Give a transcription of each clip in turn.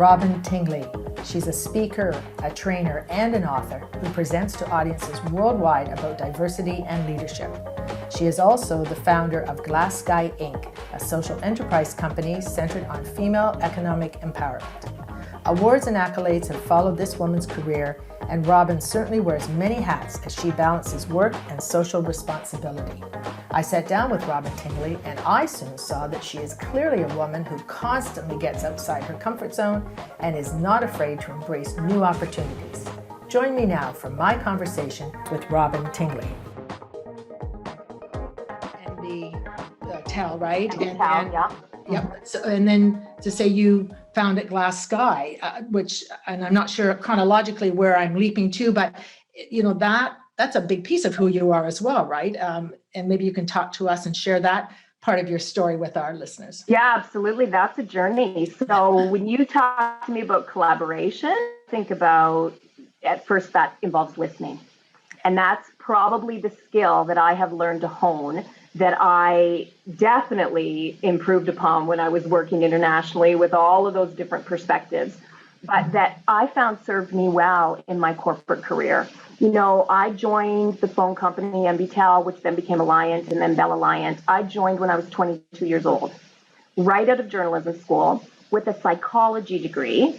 Robyn Tingley. She's a speaker, a trainer, and an author who presents to audiences worldwide about diversity and leadership. She is also the founder of GlassSKY Inc, a social enterprise company centered on female economic empowerment. Awards and accolades have followed this woman's career, and Robyn certainly wears many hats as she balances work and social responsibility. I sat down with Robyn Tingley, and I soon saw that she is clearly a woman who constantly gets outside her comfort zone and is not afraid to embrace new opportunities. Join me now for my conversation with Robyn Tingley. And the tell, right? Yeah. Yep. So, and then to say you founded GlassSKY, which, and I'm not sure chronologically where I'm leaping to, but you know that's a big piece of who you are as well, right? And maybe you can talk to us and share that part of your story with our listeners. Yeah, absolutely. That's a journey. So when you talk to me about collaboration, think about at first that involves listening, and that's probably the skill that I have learned to hone, that I definitely improved upon when I was working internationally with all of those different perspectives, but that I found served me well in my corporate career. You know, I joined the phone company MBTEL, which then became Alliant and then Bell Alliant. I joined when I was 22 years old, right out of journalism school with a psychology degree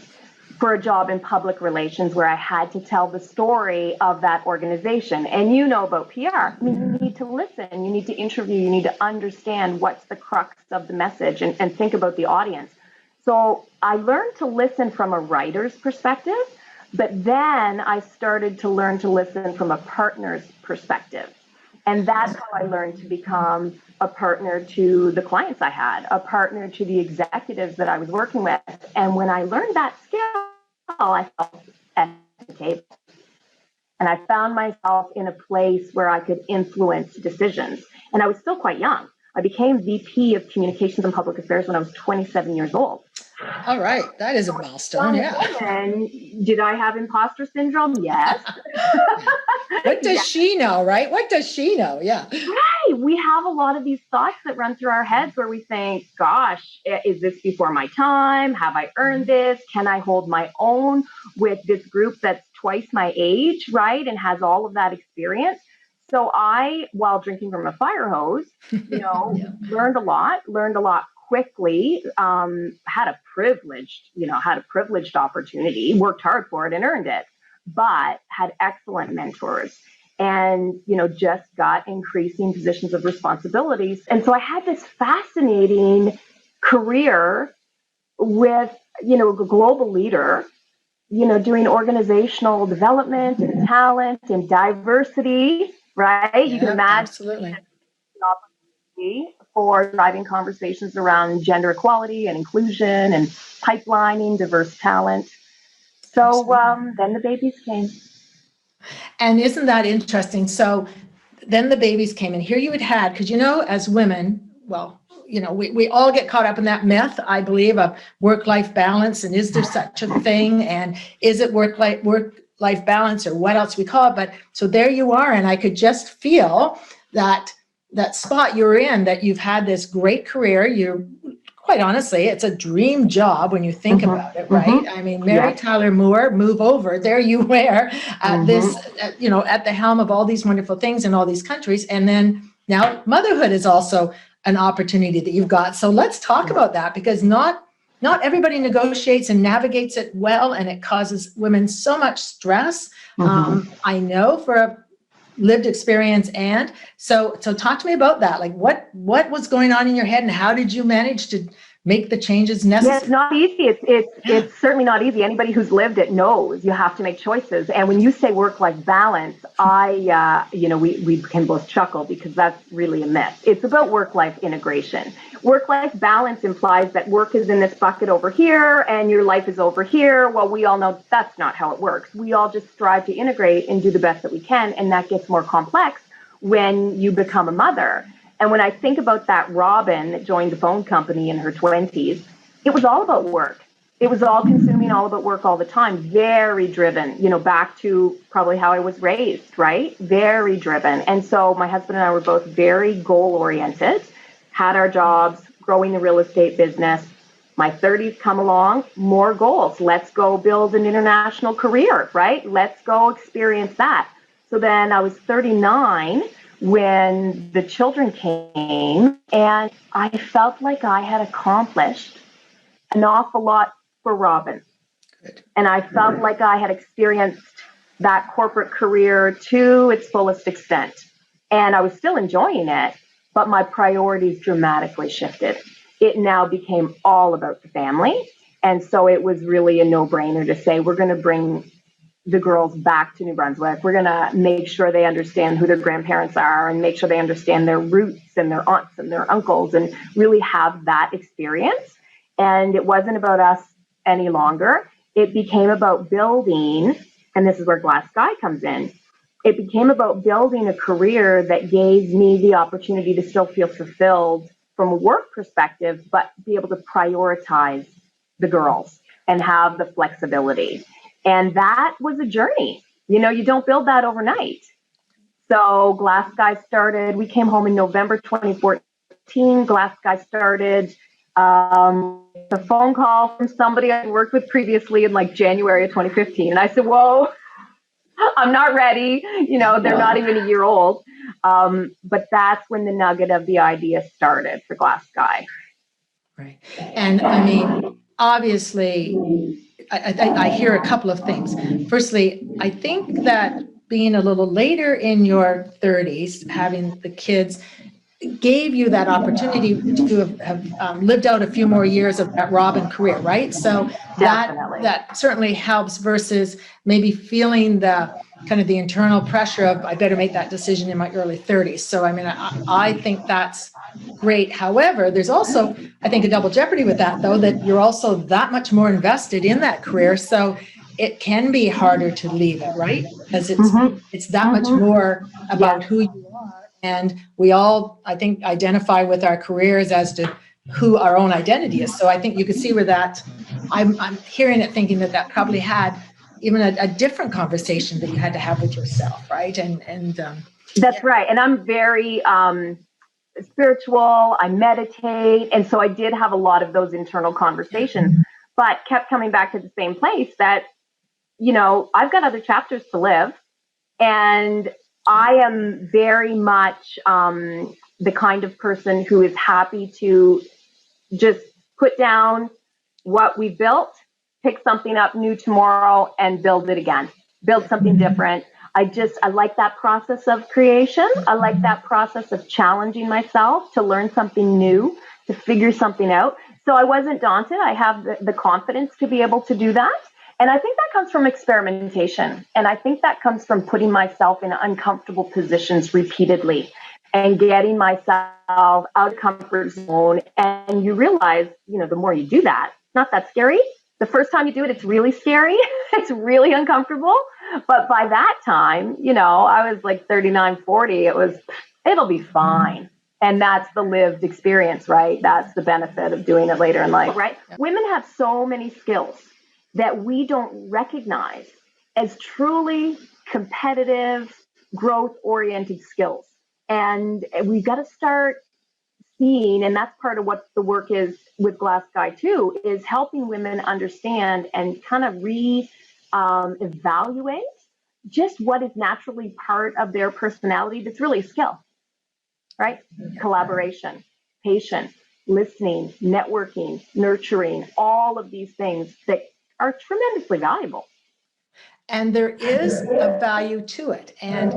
for a job in public relations where I had to tell the story of that organization. And you know about PR. I mean, you need to listen, you need to interview, you need to understand what's the crux of the message and think about the audience. So I learned to listen from a writer's perspective, but then I started to learn to listen from a partner's perspective. And that's how I learned to become a partner to the clients I had, a partner to the executives that I was working with. And when I learned that skill, I felt at the table. And I found myself in a place where I could influence decisions. And I was still quite young. I became VP of Communications and Public Affairs when I was 27 years old. All right. That is a milestone. Yeah. And did I have imposter syndrome? Yes. What does she know, right? What does she know? Yeah. Right. We have a lot of these thoughts that run through our heads where we think, gosh, is this before my time? Have I earned this? Can I hold my own with this group that's twice my age, right? And has all of that experience. So I, while drinking from a fire hose, yeah. learned a lot quickly, had a privileged opportunity, worked hard for it and earned it, but had excellent mentors and, just got increasing positions of responsibilities. And so I had this fascinating career with, a global leader, doing organizational development and talent and diversity, right? Yeah, you can imagine absolutely. An opportunity for driving conversations around gender equality and inclusion and pipelining diverse talent. So then the babies came. And isn't that interesting? So then the babies came, and here you had, because as women, well, we all get caught up in that myth, I believe, of work-life balance, and is there such a thing, and is it work-life balance, or what else we call it? But so there you are, and I could just feel that spot you're in, that you've had this great career. You're, quite honestly, it's a dream job when you think about it, right? I mean, Mary Tyler Moore, move over. There you were at at the helm of all these wonderful things in all these countries. And then now motherhood is also an opportunity that you've got. So let's talk about that, because not everybody negotiates and navigates it well, and it causes women so much stress. I know for a lived experience. And so talk to me about that. Like what was going on in your head, and how did you manage to make the changes necessary? Yeah, it's not easy. It's certainly not easy. Anybody who's lived it knows you have to make choices. And when you say work-life balance, we can both chuckle, because that's really a myth. It's about work-life integration. Work-life balance implies that work is in this bucket over here and your life is over here. Well, we all know that's not how it works. We all just strive to integrate and do the best that we can. And that gets more complex when you become a mother. And when I think about that Robyn that joined the phone company in her 20s, it was all about work. It was all consuming, all about work all the time. Very driven, back to probably how I was raised, right? Very driven. And so my husband and I were both very goal-oriented, had our jobs, growing the real estate business. My 30s come along, more goals. Let's go build an international career, right? Let's go experience that. So then I was 39 when the children came, and I felt like I had accomplished an awful lot for Robyn. Good. And I felt like I had experienced that corporate career to its fullest extent. And I was still enjoying it, but my priorities dramatically shifted. It now became all about the family. And so it was really a no-brainer to say, we're going to bring the girls back to New Brunswick. We're going to make sure they understand who their grandparents are and make sure they understand their roots and their aunts and their uncles and really have that experience. And it wasn't about us any longer. It became about building, and this is where GlassSKY comes in. It became about building a career that gave me the opportunity to still feel fulfilled from a work perspective, but be able to prioritize the girls and have the flexibility. And that was a journey. You know, you don't build that overnight. So GlassSKY started, we came home in November 2014. GlassSKY started a phone call from somebody I worked with previously in like January of 2015. And I said, whoa, I'm not ready. You know, they're not even a year old. But that's when the nugget of the idea started for GlassSKY. Right. And I mean, obviously, I hear a couple of things. Firstly, I think that being a little later in your 30s, having the kids, gave you that opportunity to have lived out a few more years of that Robyn career, right? So that certainly helps versus maybe feeling the kind of the internal pressure of, I better make that decision in my early 30s. So, I mean, I think that's great. However, there's also, I think, a double jeopardy with that, though, that you're also that much more invested in that career. So it can be harder to leave it, right? Because it's that much more about who you are. And we all, I think, identify with our careers as to who our own identity is. So I think you could see where that, I'm hearing it thinking that probably had even a different conversation that you had to have with yourself, right? And that's right. And I'm very spiritual. I meditate. And so I did have a lot of those internal conversations, but kept coming back to the same place that, you know, I've got other chapters to live. And I am very much the kind of person who is happy to just put down what we built, pick something up new tomorrow and build it again, build something different. I like that process of creation. I like that process of challenging myself to learn something new, to figure something out. So I wasn't daunted. I have the confidence to be able to do that. And I think that comes from experimentation. And I think that comes from putting myself in uncomfortable positions repeatedly and getting myself out of comfort zone. And you realize, you know, the more you do that, it's not that scary. The first time you do it, it's really scary. It's really uncomfortable. But by that time, you know, I was like 39, 40. It'll be fine. And that's the lived experience, right? That's the benefit of doing it later in life, right? Women have so many skills that we don't recognize as truly competitive, growth-oriented skills. And we've got to start seeing, and that's part of what the work is with GlassSKY too, is helping women understand and kind of evaluate just what is naturally part of their personality that's really a skill, right? Collaboration, patience, listening, networking, nurturing, all of these things that are tremendously valuable. And there is a value to it. And,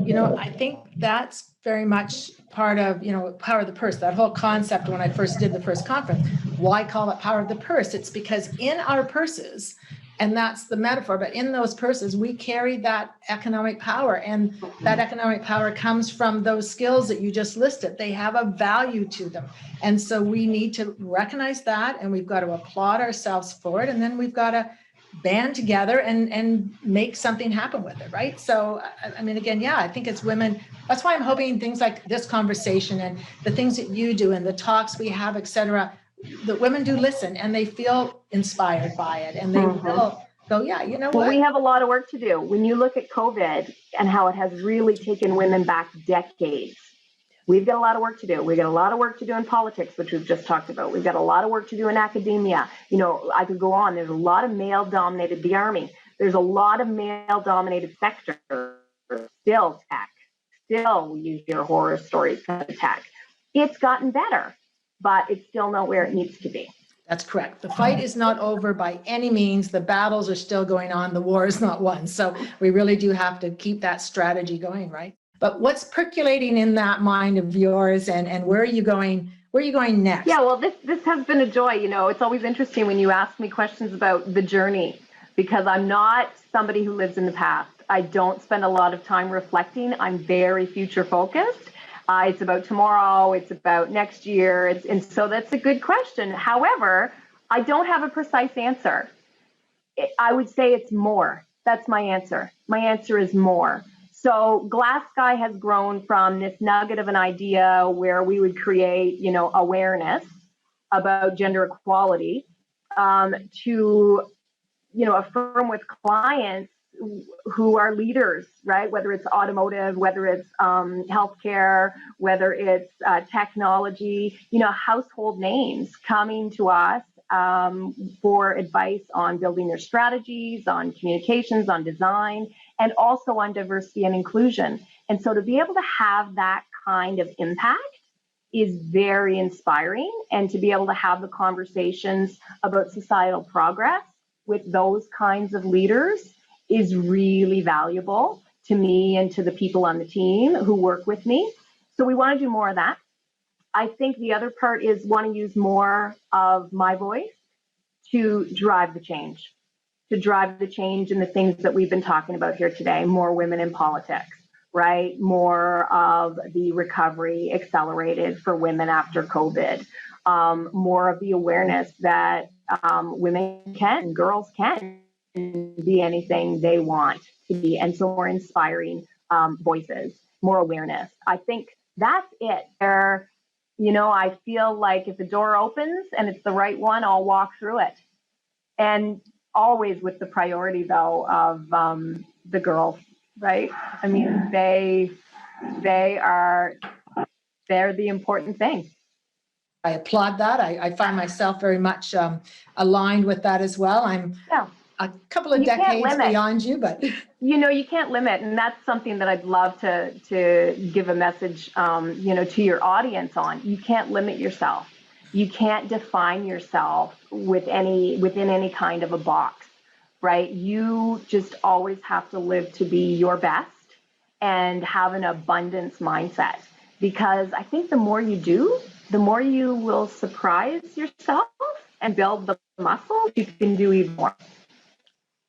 you know, I think that's very much part of, you know, power of the purse, that whole concept when I first did the first conference. Why call it power of the purse? It's because in our purses, and that's the metaphor, but in those purses, we carry that economic power. And that economic power comes from those skills that you just listed. They have a value to them. And so we need to recognize that, and we've got to applaud ourselves for it. And then we've got to band together and make something happen with it, right? So, I mean, again, yeah, I think as women, that's why I'm hoping things like this conversation and the things that you do and the talks we have, et cetera, that women do listen and they feel inspired by it and they will go, yeah, you know what? Well, we have a lot of work to do. When you look at COVID and how it has really taken women back decades, We've got a lot of work to do. We've got a lot of work to do in politics, which we've just talked about. We've got a lot of work to do in academia. I could go on. There's a lot of male-dominated, the Army. There's a lot of male-dominated sectors. Still tech. Still, you hear horror stories of tech. It's gotten better, but it's still not where it needs to be. That's correct. The fight is not over by any means. The battles are still going on. The war is not won. So we really do have to keep that strategy going, right? But what's percolating in that mind of yours, and where are you going? Where are you going next? Yeah, well, this has been a joy. It's always interesting when you ask me questions about the journey, because I'm not somebody who lives in the past. I don't spend a lot of time reflecting. I'm very future focused. It's about tomorrow. It's about next year. And so that's a good question. However, I don't have a precise answer. I would say it's more. That's my answer. My answer is more. So GlassSKY has grown from this nugget of an idea where we would create, awareness about gender equality, to, a firm with clients who are leaders, right? Whether it's automotive, whether it's healthcare, whether it's technology, household names coming to us for advice on building their strategies, on communications, on design, and also on diversity and inclusion. And so to be able to have that kind of impact is very inspiring, and to be able to have the conversations about societal progress with those kinds of leaders is really valuable to me and to the people on the team who work with me. So we want to do more of that. I think the other part is want to use more of my voice to drive the change, in the things that we've been talking about here today. More women in politics, right? More of the recovery accelerated for women after COVID. More of the awareness that women can, girls can be anything they want to be. And so more inspiring voices, more awareness. I think that's it. I feel like if the door opens and it's the right one, I'll walk through it. And always with the priority, though, of the girls, right? I mean, they're the important thing. I applaud that. I find myself very much aligned with that as well. I'm a couple of decades beyond you, but you can't limit, and that's something that I'd love to give a message, to your audience on. You can't limit yourself. You can't define yourself within any kind of a box, right? You just always have to live to be your best and have an abundance mindset, because I think the more you do, the more you will surprise yourself and build the muscle you can do even more.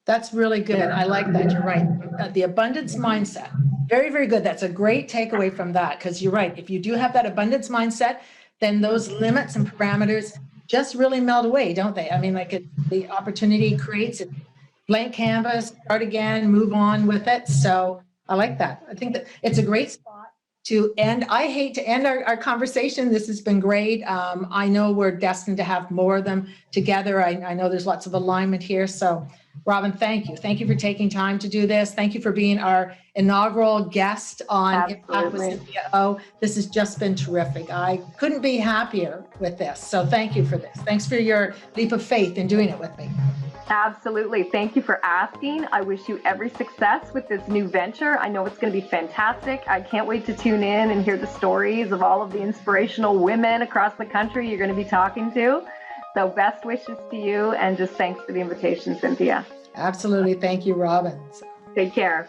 That's really good. I like that. You're right. The abundance mindset. Very, very good. That's a great takeaway from that, because you're right. If you do have that abundance mindset, then those limits and parameters just really melt away, don't they? I mean, the opportunity creates a blank canvas, start again, move on with it. So I like that. I think that it's a great spot to end. I hate to end our conversation. This has been great. I know we're destined to have more of them together. I know there's lots of alignment here. So Robyn, thank you. Thank you for taking time to do this. Thank you for being our inaugural guest on Impact with Cynthia O. This has just been terrific. I couldn't be happier with this. So thank you for this. Thanks for your leap of faith in doing it with me. Absolutely. Thank you for asking. I wish you every success with this new venture. I know it's going to be fantastic. I can't wait to tune in and hear the stories of all of the inspirational women across the country you're going to be talking to. So best wishes to you, and just thanks for the invitation, Cynthia. Absolutely. Thank you, Robyn. Take care.